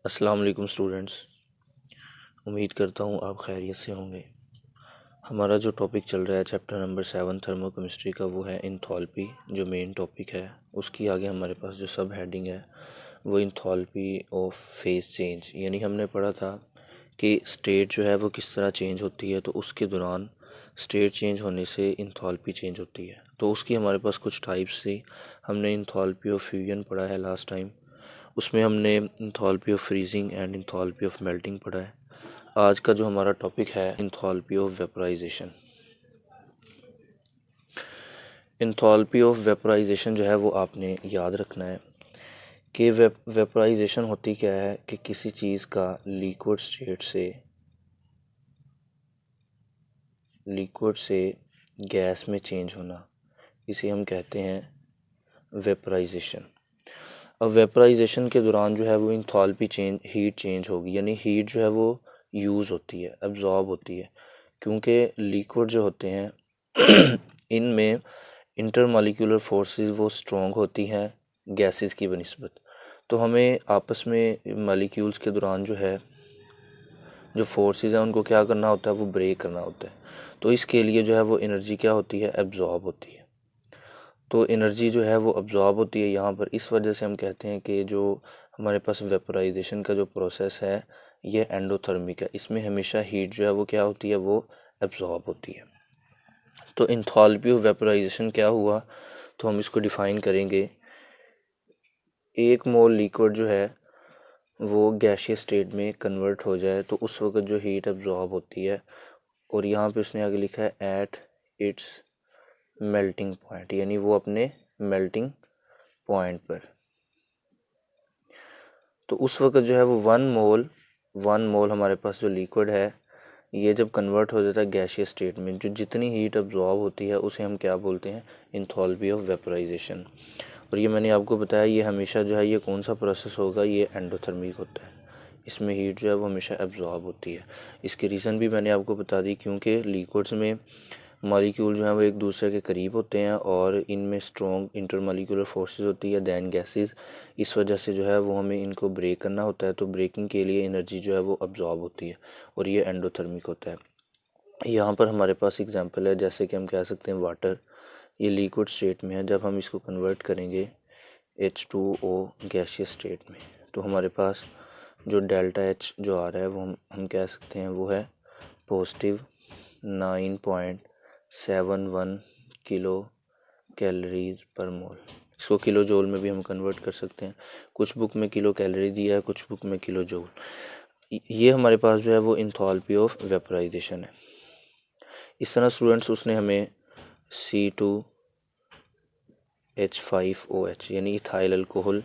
अस्सलाम वालेकुम स्टूडेंट्स। उम्मीद करता हूँ आप खैरियत से होंगे। हमारा जो टॉपिक चल रहा है चैप्टर नंबर 7 थर्मोकेमिस्ट्री का, वो है इंथॉल्पी। जो मेन टॉपिक है उसकी आगे हमारे पास जो सब हेडिंग है वो इंथॉल्पी ऑफ फेज चेंज। यानी हमने पढ़ा था कि स्टेट जो है वो किस तरह चेंज होती है, तो उसके दौरान स्टेट चेंज होने से इंथॉल्पी चेंज होती है। तो उसकी हमारे पास कुछ टाइप्स थी। हमने इंथॉल्पी ऑफ फ्यूजन पढ़ा है लास्ट टाइम, उसमें हमने enthalpy of freezing and enthalpy of melting पढ़ा है। आज का जो हमारा टॉपिक है enthalpy of vaporization. Enthalpy of vaporization जो है वो आपने याद रखना है कि वेपराइजेशन होती क्या है कि किसी चीज़ का लिक्विड से गैस में चेंज होना, इसे हम कहते हैं वेपराइजेशन। अब वेपराइजेशन के दौरान जो है वो इंथॉल्पी चेंज, हीट चेंज होगी। यानी हीट जो है वो यूज़ होती है, एब्जॉर्ब होती है, क्योंकि लिक्विड जो होते हैं इनमें इंटरमॉलिक्यूलर फोर्सेस वो स्ट्रॉन्ग होती हैं गैसेस की बनिस्बत। तो हमें आपस में मॉलिक्यूल्स के दौरान जो है जो फोर्सेस हैं उनको क्या करना होता है, वो ब्रेक करना होता है। तो इसके लिए जो है वो एनर्जी क्या होती है, एब्जॉर्ब होती है। तो एनर्जी जो है वो अब्जॉर्ब होती है यहाँ पर। इस वजह से हम कहते हैं कि जो हमारे पास वेपराइजेशन का जो प्रोसेस है ये एंडोथर्मिक है। इसमें हमेशा हीट जो है वो क्या होती है, वो एब्जॉर्ब होती है। तो इंथॉल्पी ऑफ वेपराइजेशन क्या हुआ, तो हम इसको डिफाइन करेंगे। एक मोल लिक्विड जो है वो गैशियस स्टेट में कन्वर्ट हो जाए तो उस वक्त जो हीट एब्जॉर्ब होती है, और यहाँ पे उसने आगे लिखा है एट इट्स मेल्टिंग पॉइंट, यानी वो अपने मेल्टिंग पॉइंट पर। तो उस वक्त जो है वो वन मोल हमारे पास जो लिक्विड है ये जब कन्वर्ट हो जाता है गैशियस स्टेट में, जो जितनी हीट अब्जॉर्ब होती है उसे हम क्या बोलते हैं, इंथॉल्पी ऑफ वेपराइजेशन। और ये मैंने आपको बताया ये हमेशा जो है ये कौन सा प्रोसेस होगा, ये एंडोथर्मिक होता है। इसमें हीट जो है वो हमेशा एब्जॉर्ब होती है। इसकी रीज़न भी मैंने आपको बता दी, क्योंकि लिक्विड्स में मॉलिक्यूल जो हैं वो एक दूसरे के करीब होते हैं और इनमें स्ट्रॉन्ग इंटरमॉलिक्यूलर फोर्सेस होती है दैन गैसेस। इस वजह से जो है वो हमें इनको ब्रेक करना होता है, तो ब्रेकिंग के लिए एनर्जी जो है वो अब्जॉर्ब होती है और ये एंडोथर्मिक होता है। यहाँ पर हमारे पास एग्जांपल है, जैसे कि हम कह सकते हैं वाटर, ये लिक्विड स्टेट में है। जब हम इसको कन्वर्ट करेंगे H2O गैशियस स्टेट में, तो हमारे पास जो डेल्टा एच जो आ रहा है वो हम कह सकते हैं वो है पॉजिटिव 9.71 किलो कैलोरीज पर मोल। इसको किलो जूल में भी हम कन्वर्ट कर सकते हैं। कुछ बुक में किलो कैलोरी दिया है, कुछ बुक में किलो जूल। ये हमारे पास जो है वो इंथॉल्पी ऑफ वेपराइजेशन है। इस तरह स्टूडेंट्स उसने हमें C2H5OH यानी इथाइल अल्कोहल,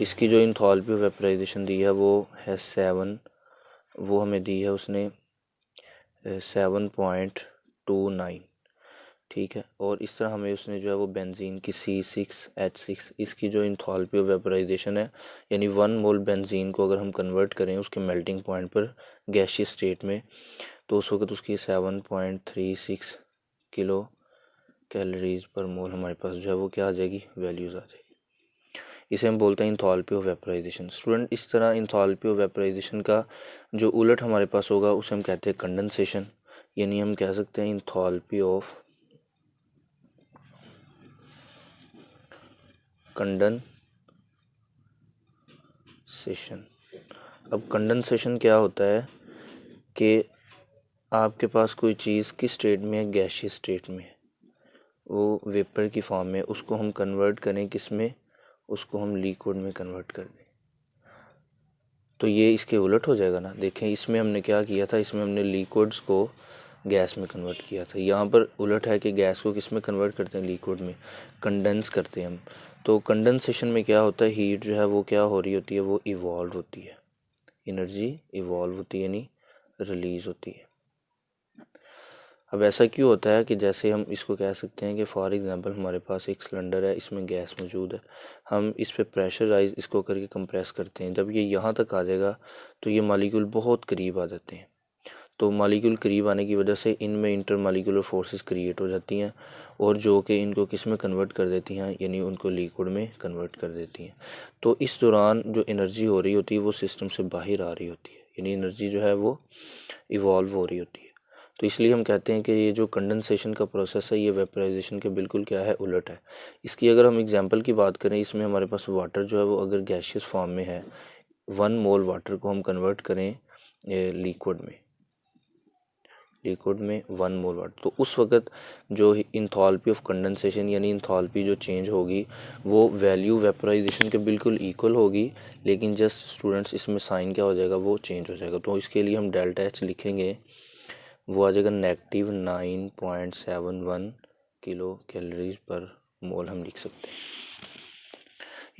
इसकी जो इंथॉल्पी ऑफ वेपराइजेशन दी है वो है 7, वो हमें दी है उसने 7.29, ठीक है। और इस तरह हमें उसने जो है वो बेंजीन की C6H6, इसकी जो इंथॉल्पी ऑफ वेपराइजेशन है, यानी 1 मोल बेंजीन को अगर हम कन्वर्ट करें उसके मेल्टिंग पॉइंट पर गैशियस स्टेट में, तो उस वक्त उसकी 7.36 किलो कैलोरीज पर मोल हमारे पास जो है वो क्या आ जाएगी, वैल्यूज़ आ जाएगी। इसे हम बोलते हैं इंथॉल्पी ऑफ वेपराइजेशन। स्टूडेंट इस तरह इंथॉल्पी ऑफ वेपराइजेशन का जो उलट हमारे पास होगा उसे हम कहते हैं कंडेंसेशन, यानी हम कह सकते हैं इंथॉल्पी ऑफ कंडेंसेशन। अब कंडेंसेशन क्या होता है कि आपके पास कोई चीज़ किस स्टेट में है, गैशियस स्टेट में, वो वेपर की फॉर्म में, उसको हम कन्वर्ट करें किस में, उसको हम लिक्विड में कन्वर्ट कर दें, तो ये इसके उलट हो जाएगा ना। देखें इसमें हमने क्या किया था, इसमें हमने लिक्विड्स को गैस में कन्वर्ट किया था। यहाँ पर उलट है कि गैस को किस में कन्वर्ट करते हैं, लिक्विड में, कंडेंस करते हैं हम। तो कंडेंसेशन में क्या होता है, हीट जो है वो क्या हो रही होती है, वो इवॉल्व होती है, एनर्जी इवॉल्व होती है यानी रिलीज़ होती है। अब ऐसा क्यों होता है कि जैसे हम इसको कह सकते हैं कि फॉर एग्जांपल हमारे पास एक सिलेंडर है, इसमें गैस मौजूद है, हम इस पे प्रेशराइज इसको करके कंप्रेस करते हैं। जब ये यहाँ तक आ जाएगा तो ये मॉलिक्यूल बहुत करीब आ जाते हैं। तो मालिक्यूल करीब आने की वजह से इनमें इंटर मालिक्यूलर फोर्सेस क्रिएट हो जाती हैं और जो कि इनको किस में कन्वर्ट कर देती हैं, यानी उनको लिक्विड में कन्वर्ट कर देती हैं। तो इस दौरान जो एनर्जी हो रही होती है वो सिस्टम से बाहर आ रही होती है, यानी एनर्जी जो है वो इवॉल्व हो रही होती है। तो इसलिए हम कहते हैं कि ये जो कंडेंसेशन का प्रोसेस है ये वेपराइजेशन के बिल्कुल क्या है, उलट है। इसकी अगर हम एग्जांपल की बात करें, इसमें हमारे पास वाटर जो है वो अगर गैशियस फॉर्म में है, 1 मोल वाटर को हम कन्वर्ट करें लिक्विड में 1 मोल वाटर, तो उस वक्त जो इंथॉल्पी ऑफ कंडेंसेशन यानी इंथॉल्पी जो चेंज होगी वो वैल्यू वेपराइजेशन के बिल्कुल इक्वल होगी, लेकिन जस्ट स्टूडेंट्स इसमें साइन क्या हो जाएगा, वो चेंज हो जाएगा। तो इसके लिए हम डेल्टा एच लिखेंगे, वो आ जाएगा -9.71 किलो कैलोरीज पर मोल हम लिख सकते हैं।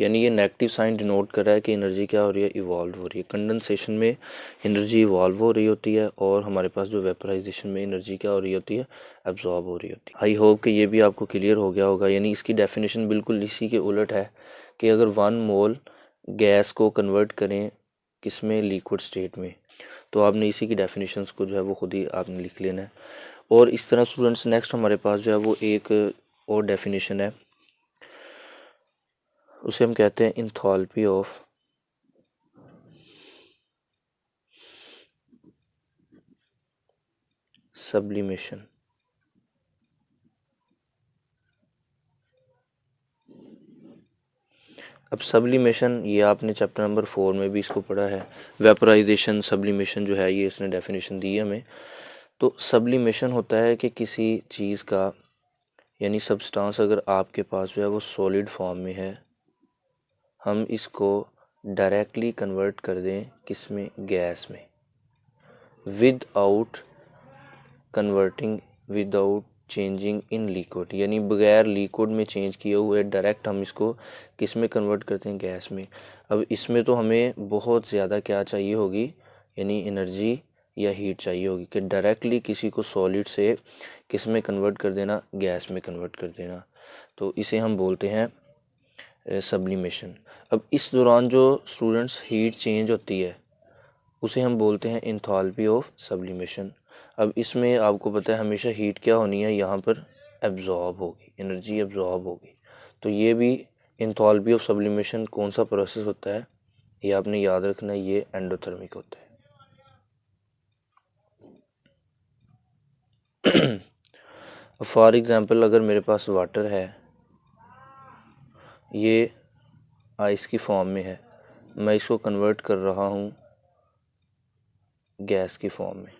यानी ये नेगेटिव साइन डिनोट कर रहा है कि एनर्जी क्या हो रही है, इवॉल्व हो रही है। कंडेंसेशन में एनर्जी इवॉल्व हो रही होती है और हमारे पास जो वेपराइजेशन में एनर्जी क्या हो रही होती है, एब्जॉर्ब हो रही होती है। आई होप कि ये भी आपको क्लियर हो गया होगा। यानी इसकी डेफिनेशन बिल्कुल इसी के उलट है कि अगर 1 मोल गैस को कन्वर्ट करें किसमें, लिक्विड स्टेट में, तो आपने इसी की डेफिनेशंस को जो है वो खुद ही आपने लिख लेना है। और इस तरह स्टूडेंट्स नेक्स्ट हमारे पास जो है वो एक और डेफिनेशन है, उसे हम कहते हैं इंथॉल्पी ऑफ सब्लिमेशन। अब सब्लिमेशन ये आपने चैप्टर नंबर 4 में भी इसको पढ़ा है। वेपराइजेशन, सब्लिमेशन जो है ये इसने डेफिनेशन दी है हमें। तो सब्लिमेशन होता है कि किसी चीज़ का यानी सब्सटेंस अगर आपके पास जो है वो सॉलिड फॉर्म में है, हम इसको डायरेक्टली कन्वर्ट कर दें किसमें, गैस में, विदाउट चेंजिंग इन लिक्विड, यानी बगैर लिक्विड में चेंज किए हुए डायरेक्ट हम इसको किस में कन्वर्ट करते हैं, गैस में। अब इसमें तो हमें बहुत ज़्यादा क्या चाहिए होगी, यानी एनर्जी या हीट चाहिए होगी कि डायरेक्टली किसी को सॉलिड से किस में कन्वर्ट कर देना, गैस में कन्वर्ट कर देना। तो इसे हम बोलते हैं सब्लिमेशन। अब इस दौरान जो स्टूडेंट्स हीट चेंज होती है उसे हम बोलते हैं इंथॉल्पी ऑफ सब्लिमेशन। अब इसमें आपको पता है हमेशा हीट क्या होनी है, यहाँ पर एब्जॉर्ब होगी, एनर्जी एब्जॉर्ब होगी। तो ये भी इंथॉल्पी ऑफ सब्लिमेशन कौन सा प्रोसेस होता है, ये आपने याद रखना है, ये एंडोथर्मिक होता है। फॉर एग्जांपल अगर मेरे पास वाटर है, ये आइस की फॉर्म में है, मैं इसको कन्वर्ट कर रहा हूँ गैस की फॉर्म में।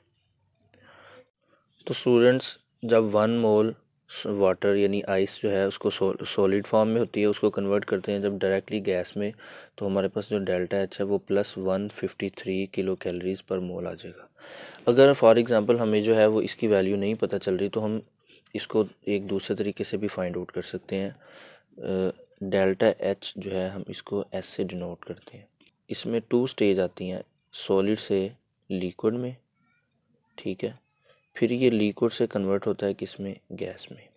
तो स्टूडेंट्स जब 1 मोल वाटर यानी आइस जो है उसको सॉलिड फॉर्म में होती है, उसको कन्वर्ट करते हैं जब डायरेक्टली गैस में, तो हमारे पास जो डेल्टा एच है वो +153 किलो कैलोरीज पर मोल आ जाएगा। अगर फॉर एग्जांपल हमें जो है वो इसकी वैल्यू नहीं पता चल रही तो हम इसको एक दूसरे तरीके से भी फाइंड आउट कर सकते हैं। डेल्टा एच जो है हम इसको एस से डिनोट करते हैं। इसमें 2 स्टेज आती हैं, सॉलिड से लिक्विड में, ठीक है, फिर ये लिक्विड से कन्वर्ट होता है किसमें, गैस में।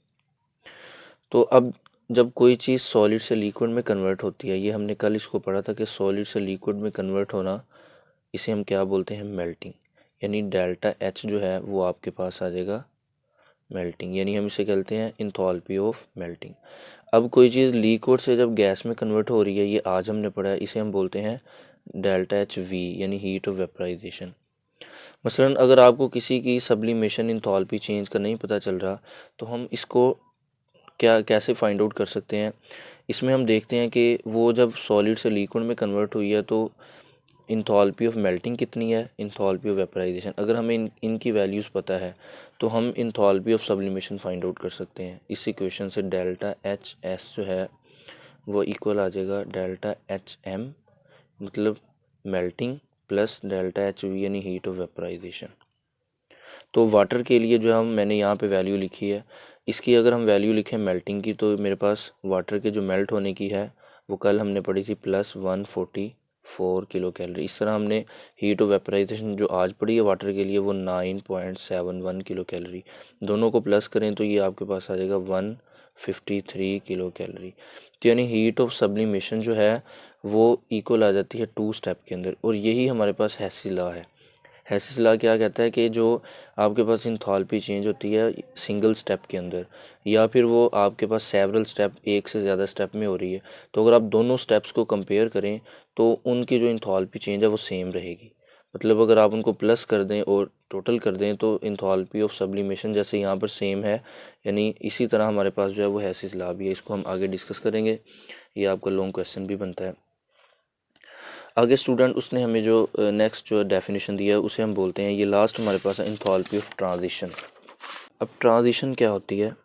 तो अब जब कोई चीज़ सॉलिड से लिक्विड में कन्वर्ट होती है, ये हमने कल इसको पढ़ा था कि सॉलिड से लिक्विड में कन्वर्ट होना, इसे हम क्या बोलते हैं, मेल्टिंग। यानी डेल्टा एच जो है वो आपके पास आ जाएगा मेल्टिंग, यानी हम इसे कहते हैं इंथॉल्पी ऑफ मेल्टिंग। अब कोई चीज़ लिक्विड से जब गैस में कन्वर्ट हो रही है, ये आज हमने पढ़ा है, इसे हम बोलते हैं डेल्टा एच वी, यानी हीट ऑफ वेपराइजेशन। मसलन अगर आपको किसी की सब्लिमेशन इंथॉल्पी चेंज का नहीं पता चल रहा तो हम इसको कैसे फाइंड आउट कर सकते हैं। इसमें हम देखते हैं कि वो जब सॉलिड से लिक्विड में कन्वर्ट हुई है तो इंथॉल्पी ऑफ मेल्टिंग कितनी है, इंथॉल्पी ऑफ वेपराइजेशन। अगर हमें इनकी वैल्यूज़ पता है तो हम enthalpy of sublimation find out कर सकते हैं। इस इक्वेशन से डेल्टा एच एस जो है वो इक्वल आ जाएगा डेल्टा एच एम, मतलब melting, plus delta H we यानी हीट ऑफ वेपराइजेशन। तो वाटर के लिए जो मैंने यहाँ पे वैल्यू लिखी है, इसकी अगर हम वैल्यू लिखें मेल्टिंग की, तो मेरे पास वाटर के जो मेल्ट होने की है वो कल हमने पढ़ी थी +144 किलो कैलोरी। इस तरह हमने हीट ऑफ वेपराइजेशन जो आज पढ़ी है वाटर के लिए वो 9.71 किलो कैलोरी, दोनों को प्लस करें तो ये आपके पास आ जाएगा 153 किलो कैलोरी। तो यानी हीट ऑफ सब्लिमेशन जो है वो इक्वल आ जाती है 2 स्टेप के अंदर, और यही हमारे पास हेसी लॉ है। हेसिस लॉ क्या कहता है कि जो आपके पास इंथैल्पी चेंज होती है सिंगल स्टेप के अंदर, या फिर वो आपके पास सेवरल स्टेप, एक से ज़्यादा स्टेप में हो रही है, तो अगर आप दोनों स्टेप्स को कंपेयर करें तो उनकी जो इंथैल्पी चेंज है वो सेम रहेगी। मतलब अगर आप उनको प्लस कर दें और टोटल कर दें तो इंथैल्पी ऑफ सब्लिमेशन जैसे यहाँ पर सेम है, यानी इसी तरह हमारे पास जो है वो हेसिस लॉ भी है। इसको हम आगे डिस्कस करेंगे, ये आपका लॉन्ग क्वेश्चन भी बनता है। आगे स्टूडेंट उसने हमें जो नेक्स्ट जो डेफिनेशन दिया है उसे हम बोलते हैं, ये लास्ट हमारे पास है इंथैल्पी ऑफ ट्रांजिशन। अब ट्रांजिशन क्या होती है?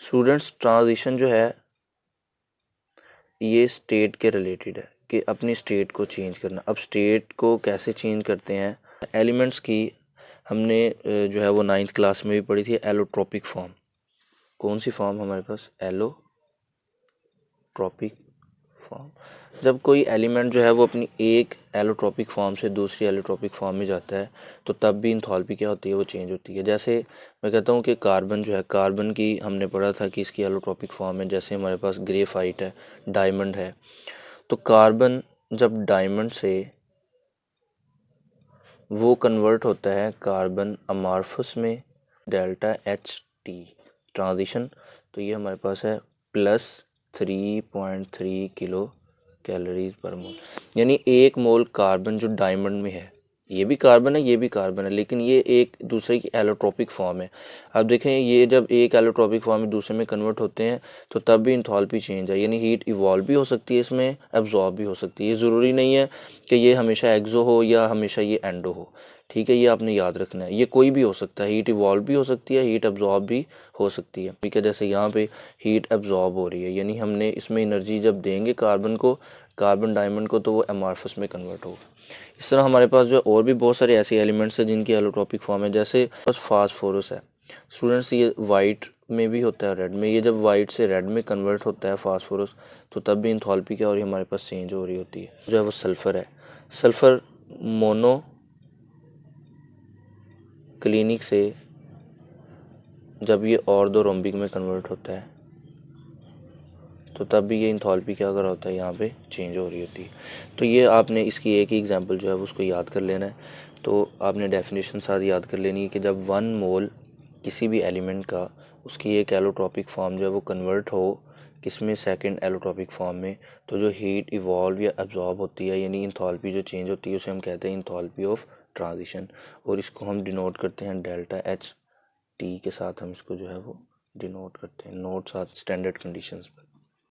स्टूडेंट्स ट्रांजिशन जो है ये स्टेट के रिलेटेड है कि अपनी स्टेट को चेंज करना। अब स्टेट को कैसे चेंज करते हैं? एलिमेंट्स की हमने जो है वो 9th क्लास में भी पढ़ी थी, एलोट्रोपिक फॉर्म। कौन सी फॉर्म हमारे पास? Allotropic form. जब कोई एलिमेंट जो है वो अपनी एक एलोट्रोपिक फॉर्म से दूसरी एलोट्रोपिक फॉर्म में जाता है तो तब भी इंथैल्पी क्या होती है? वो चेंज होती है। जैसे मैं कहता हूँ कि कार्बन जो है, कार्बन की हमने पढ़ा था कि इसकी एलोट्रोपिक फॉर्म है, जैसे हमारे पास ग्रेफाइट है, डायमंड है। तो कार्बन जब डायमंड से वो कन्वर्ट होता है कार्बन अमार्फस में, डेल्टा एच टी ट्रांजिशन, तो ये हमारे पास है +3.3 किलो कैलोरीज पर मोल। यानी एक मोल कार्बन जो डायमंड में है, ये भी कार्बन है, ये भी कार्बन है, लेकिन ये एक दूसरे की एलोट्रोपिक फॉर्म है। अब देखें ये जब एक एलोट्रोपिक फॉर्म में दूसरे में कन्वर्ट होते हैं तो तब भी इंथैल्पी चेंज है, यानी हीट इवॉल्व भी हो सकती है, इसमें एब्जॉर्ब भी हो सकती है। ये ज़रूरी नहीं है कि ये हमेशा एक्सो हो या हमेशा ये एंडो हो, ठीक है, ये आपने याद रखना है। ये कोई भी हो सकता है, हीट इवॉल्व भी हो सकती है, हीट एब्जॉर्ब भी हो सकती है, ठीक है। जैसे यहाँ पे हीट एब्जॉर्ब हो रही है, यानी हमने इसमें एनर्जी जब देंगे कार्बन को, कार्बन डायमंड को, तो वो एमार्फस में कन्वर्ट होगा। इस तरह हमारे पास जो और भी बहुत सारे ऐसे एलिमेंट्स हैं जिनकी एलोट्रोपिक फॉर्म है, जैसे बस फास्फोरस है। स्टूडेंट्स ये वाइट में भी होता है, रेड में। ये जब वाइट से रेड में कन्वर्ट होता है फास्फोरस, तो तब भी इंथैल्पी क्या हो रही है? हमारे पास चेंज हो रही होती है। जो है वो सल्फ़र है। सल्फ़र मोनो क्लिनिक से जब ये ऑर्थोरोम्बिक में कन्वर्ट होता है तो तब भी ये इंथैल्पी क्या कर होता है? यहाँ पे चेंज हो रही होती है। तो ये आपने इसकी एक ही एग्जांपल जो है उसको याद कर लेना है। तो आपने डेफिनेशन साथ याद कर लेनी है कि जब 1 मोल किसी भी एलिमेंट का, उसकी एक एलोट्रोपिक फॉर्म जो है वो कन्वर्ट हो किसमें? सेकंड एलोट्रोपिक फॉर्म में, तो जो हीट इवॉल्व या एब्जॉर्ब होती है, यानी इंथैल्पी जो चेंज होती है, उसे हम कहते हैं इंथैल्पी ऑफ ट्रांजिशन। और इसको हम डिनोट करते हैं डेल्टा एच टी के साथ, हम इसको जो है वो डिनोट करते हैं, नोट साथ स्टैंडर्ड कंडीशंस पर।